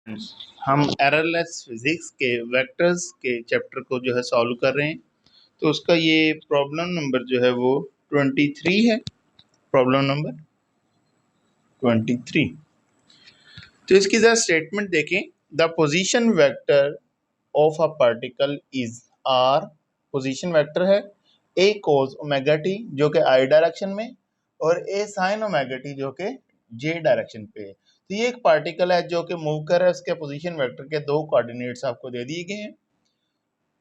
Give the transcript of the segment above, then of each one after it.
हम errorless physics के vectors के चैप्टर को जो है सॉल्व कर रहे हैं। तो उसका ये प्रॉब्लम नंबर जो है वो 23 है। Problem number 23। तो इसकी जरा स्टेटमेंट देखें। The position vector of a particle is R. Position vector है ए कोस ओमेगा टी जो कि आई डायरेक्शन में और ए साइन ओमेगा टी जो कि जे डायरेक्शन पे है। तो ये एक पार्टिकल है जो कि मूव कर रहा है। उसके पोजीशन वेक्टर के दो कोऑर्डिनेट्स आपको दे दिए गए हैं।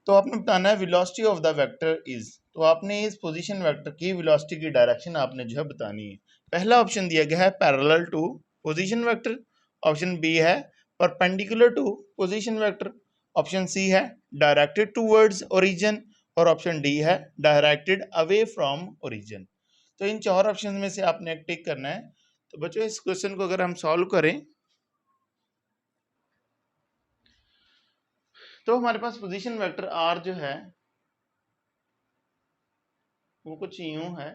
तो आपने बताना है velocity of the vector is. तो आपने इस पोजीशन वेक्टर की वेलोसिटी की डायरेक्शन आपने जो है बतानी है। पहला ऑप्शन दिया गया है parallel to position vector. Option B है perpendicular to position vector. Option C है डायरेक्टेड टूवर्ड्स ओरिजिन और ऑप्शन डी है डायरेक्टेड अवे फ्रॉम ओरिजिन। तो इन चार ऑप्शन में से आपने एक टिक करना है। तो बच्चों इस क्वेश्चन को अगर हम सॉल्व करें तो हमारे पास पोजीशन वेक्टर आर जो है वो कुछ यूं है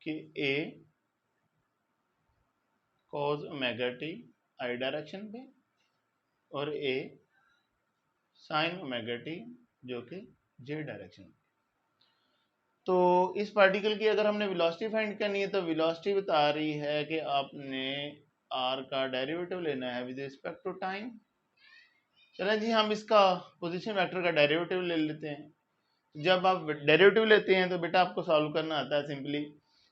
कि ए cos omega T I direction पे और ए sin ओमेगा टी जो कि जे डायरेक्शन पे। तो इस पार्टिकल की अगर हमने वेलोसिटी फाइंड करनी है तो वेलोसिटी बता रही है कि आपने आर का डेरिवेटिव लेना है विद रिस्पेक्ट टू टाइम। चलें जी हम इसका पोजीशन वेक्टर का डेरिवेटिव ले लेते हैं। जब आप डेरिवेटिव लेते हैं तो बेटा आपको सॉल्व करना आता है सिंपली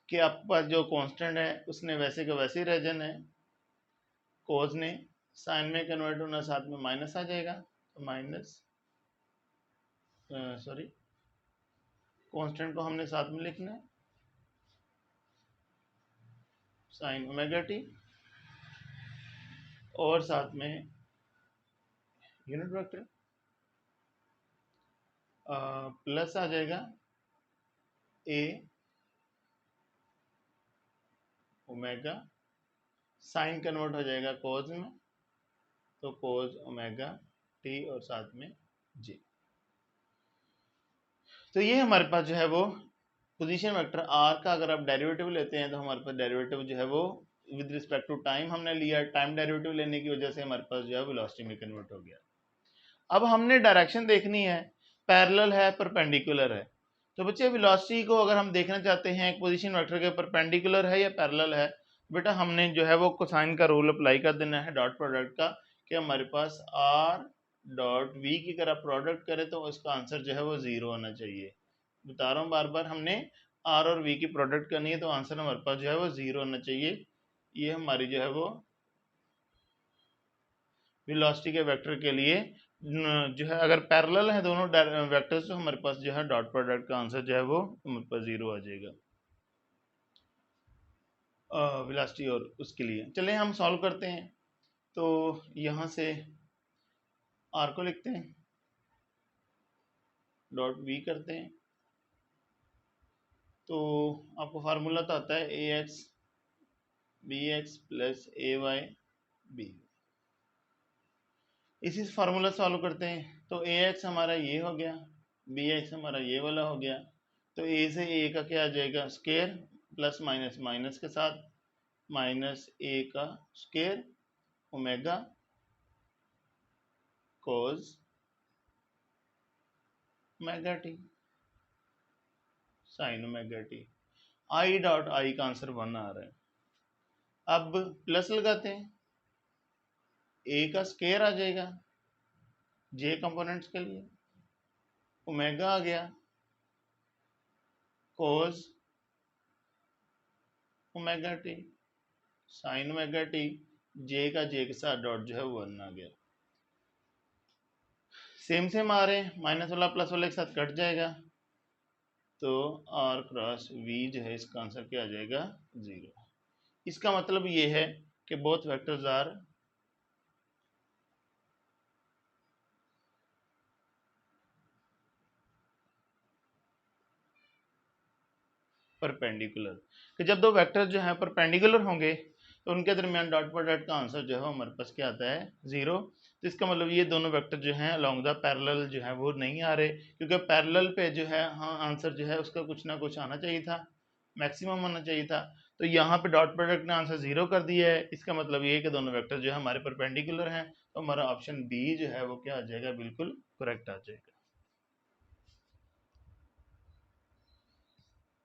कि आपके पास जो कांस्टेंट है उसने वैसे का वैसे ही रहना है। कोस ने साइन में कन्वर्ट होना, साथ में माइनस आ जाएगा तो माइनस सॉरी कांस्टेंट को हमने साथ में लिखना है साइन ओमेगा टी और साथ में यूनिट वेक्टर प्लस आ जाएगा ए ओमेगा साइन कन्वर्ट हो जाएगा कोस में तो कोस ओमेगा टी और साथ में जे। तो ये हमारे पास जो है वो पोजीशन वेक्टर आर का अगर आप डेरिवेटिव लेते हैं तो हमारे पास डेरिवेटिव जो है वो विद रिस्पेक्ट टू टाइम हमने लिया। टाइम डेरिवेटिव लेने की वजह से हमारे पास जो है वेलोसिटी में कन्वर्ट हो गया। अब हमने डायरेक्शन देखनी है, पैरेलल है परपेंडिकुलर है। तो बच्चे वेलोसिटी को अगर हम देखना चाहते हैं एक पोजीशन वेक्टर के परपेंडिकुलर है या पैरेलल है, बेटा हमने जो है वो कोसाइन का रूल अप्लाई कर देना है डॉट प्रोडक्ट का कि हमारे पास आर डॉट वी की अगर आप प्रोडक्ट करें तो उसका आंसर जो है वो जीरो होना चाहिए। बता रहा हूँ बार बार, हमने आर और वी की प्रोडक्ट करनी है तो आंसर हमारे पास जो है वो जीरो होना चाहिए। ये हमारी जो है वो वेलोसिटी के वेक्टर के लिए जो है अगर पैरेलल है दोनों वेक्टर्स तो हमारे पास जो है डॉट प्रोडक्ट का आंसर जो है वो हमारे पास जीरो आ जाएगा वेलोसिटी और उसके लिए। चलिए हम सॉल्व करते हैं। तो यहाँ से आर को लिखते हैं, डॉट वी करते हैं। तो आपको फार्मूला तो आता है ए एक्स बी एक्स प्लस ए वाई बी। इसी फार्मूला सॉल्व करते हैं तो ए एक्स हमारा ये हो गया, बी एक्स हमारा ये वाला हो गया। तो ए से ए का क्या आ जाएगा स्क्वायर प्लस माइनस माइनस के साथ माइनस ए का square omega cos omega t sine omega T. I dot I का आंसर 1 आ रहा है। अब प्लस लगाते हैं, ए का स्क्वायर आ जाएगा जे कंपोनेंट्स के लिए, ओमेगा आ गया cos omega t sine omega t, J का जे के साथ डॉट जो है वो 1 आ गया। सेम सेम आ रहे हैं, माइनस वाला प्लस वाले के साथ कट जाएगा तो आर क्रॉस वी जो है इसका आंसर क्या आ जाएगा जीरो। इसका मतलब ये है कि बोथ वेक्टर्स आर परपेंडिकुलर कि जब दो वेक्टर जो है परपेंडिकुलर होंगे तो उनके दरमियान डॉट प्रोडक्ट का आंसर जो है हमारे पास क्या आता है जीरो। तो इसका मतलब ये दोनों वेक्टर जो हैं अलोंग द पैरेलल जो है वो नहीं आ रहे, क्योंकि पैरेलल पे जो है हाँ आंसर जो है उसका कुछ ना कुछ आना चाहिए था, मैक्सिमम होना चाहिए था। तो यहाँ पे डॉट प्रोडक्ट ने आंसर जीरो कर दिया है। इसका मतलब ये है कि दोनों वेक्टर जो है हमारे परपेंडिकुलर हैं। तो हमारा ऑप्शन बी जो है वो क्या आ जाएगा, बिल्कुल करेक्ट आ जाएगा।